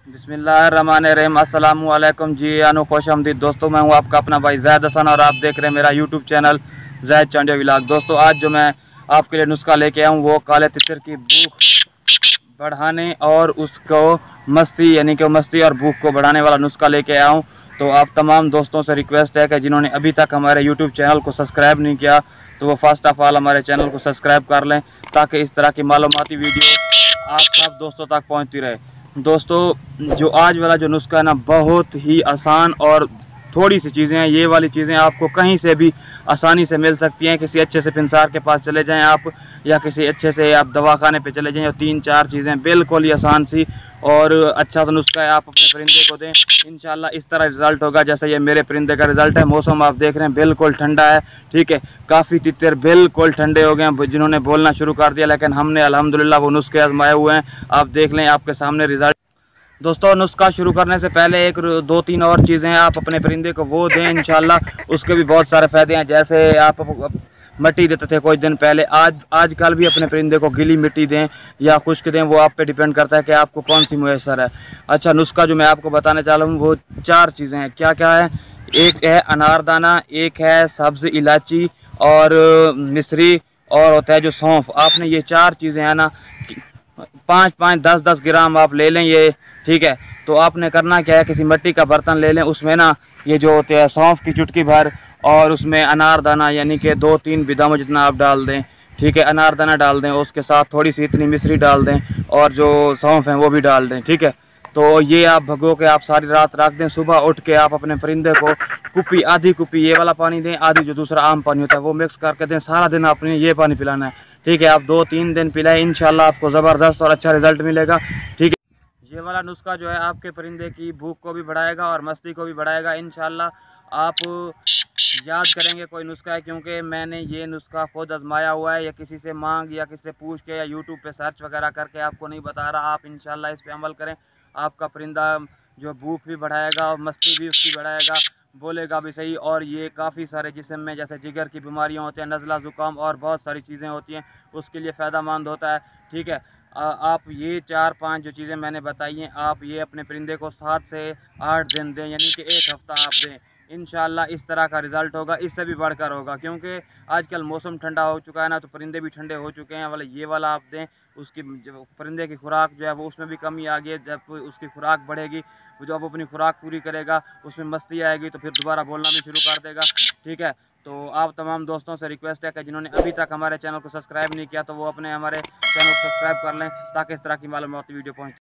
बिस्मिल्लाहिर्रहमानिर्रहीम। अस्सलामु अलैकुम जी अनु खुशआमदीद दोस्तों, मैं हूं आपका अपना भाई जैद हसन और आप देख रहे हैं मेरा YouTube channel Zaid Chandia vlog. दोस्तों, आज जो मैं आपके लिए नुस्खा लेके आया हूं वो काले तितर की भूख बढ़ाने और उसको मस्ती यानी कि मस्ती और भूख को बढ़ाने वाला नुस्खा लेके आया हूँ। तो आप तमाम दोस्तों से रिक्वेस्ट है कि जिन्होंने अभी तक हमारे यूट्यूब चैनल को सब्सक्राइब नहीं किया तो वो फर्स्ट ऑफ ऑल हमारे चैनल को सब्सक्राइब कर लें, ताकि इस तरह की मालूमाती वीडियो आप सब दोस्तों तक पहुँचती रहे। दोस्तों, जो आज वाला जो नुस्खा है ना, बहुत ही आसान और थोड़ी सी चीज़ें हैं। ये वाली चीज़ें आपको कहीं से भी आसानी से मिल सकती हैं। किसी अच्छे से फिंसार के पास चले जाएं आप, या किसी अच्छे से आप दवाखाने पे चले जाएं, और 3-4 चीज़ें बिल्कुल ही आसान सी और अच्छा सा नुस्खा है। आप अपने परिंदे को दें, इंशाल्लाह इस तरह रिजल्ट होगा जैसे ये मेरे परिंदे का रिजल्ट है। मौसम आप देख रहे हैं बिल्कुल ठंडा है, ठीक है। काफ़ी तितर बिल्कुल ठंडे हो गए हैं, जिन्होंने बोलना शुरू कर दिया, लेकिन हमने अल्हम्दुलिल्लाह वो नुस्खे आजमाए हुए हैं। आप देख लें, आपके सामने रिजल्ट। दोस्तों, नुस्खा शुरू करने से पहले एक 2-3 और चीज़ें हैं, आप अपने परिंदे को वो दें, इंशाल्लाह उसके भी बहुत सारे फ़ायदे हैं। जैसे आप मिट्टी देते थे कुछ दिन पहले, आजकल भी अपने परिंदे को गीली मिट्टी दें या खुश्क दें, वो आप पे डिपेंड करता है कि आपको कौन सी मुयसर है। अच्छा, नुस्खा जो मैं आपको बताने चाह रहा हूँ वो 4 चीज़ें हैं। क्या क्या है? एक है अनारदाना, एक है सब्ज़ इलायची और मिश्री, और होता है जो सौंफ। आपने ये 4 चीज़ें हैं ना, 5-5, 10-10 ग्राम आप ले लें ये, ठीक है। तो आपने करना क्या है, किसी मिट्टी का बर्तन ले लें, उसमें ना ये जो होते हैं सौंफ की चुटकी भर, और उसमें अनारदाना यानी कि 2-3 बादाम जितना आप डाल दें, ठीक है। अनारदाना डाल दें, उसके साथ थोड़ी सी इतनी मिश्री डाल दें, और जो सौंफ है वो भी डाल दें, ठीक है। तो ये आप भगो के आप सारी रात रख दें। सुबह उठ के आप अपने परिंदे को कुप्पी, आधी कुप्पी ये वाला पानी दें, आधी जो दूसरा आम पानी होता है वो मिक्स करके दें। सारा दिन आपने ये पानी पिलाना है, ठीक है। आप 2-3 दिन पिलाएं, इंशाल्लाह आपको ज़बरदस्त और अच्छा रिजल्ट मिलेगा, ठीक है। ये वाला नुस्खा जो है आपके परिंदे की भूख को भी बढ़ाएगा और मस्ती को भी बढ़ाएगा। इंशाल्लाह आप याद करेंगे कोई नुस्खा है, क्योंकि मैंने ये नुस्खा खुद आजमाया हुआ है। या किसी से मांग या किसी से पूछ के या यूट्यूब पे सर्च वगैरह करके आपको नहीं बता रहा। आप इंशाल्लाह इस पे अमल करें, आपका परिंदा जो भूख भी बढ़ाएगा और मस्ती भी उसकी बढ़ाएगा, बोलेगा भी सही। और ये काफ़ी सारे जिस्म में जैसे जिगर की बीमारियाँ होती हैं, नज़ला ज़ुकाम और बहुत सारी चीज़ें होती हैं, उसके लिए फ़ायदेमंद होता है, ठीक है। आप ये 4-5 जो चीज़ें मैंने बताई हैं, आप ये अपने परिंदे को 7 से 8 दिन दें, यानी कि 1 हफ़्ता आप दें। इंशाल्लाह इस तरह का रिज़ल्ट होगा, इससे भी बढ़कर होगा, क्योंकि आजकल मौसम ठंडा हो चुका है ना, तो परिंदे भी ठंडे हो चुके हैं। वाला ये वाला आप दें, उसकी जो परिंदे की खुराक जो है वो उसमें भी कमी आ गई है। जब उसकी खुराक बढ़ेगी, जब वो अपनी खुराक पूरी करेगा, उसमें मस्ती आएगी, तो फिर दोबारा बोलना भी शुरू कर देगा, ठीक है। तो आप तमाम दोस्तों से रिक्वेस्ट है कि जिन्होंने अभी तक हमारे चैनल को सब्सक्राइब नहीं किया तो वो अपने हमारे चैनल को सब्सक्राइब कर लें, ताकि इस तरह की मालूमाती वीडियो पहुँचे।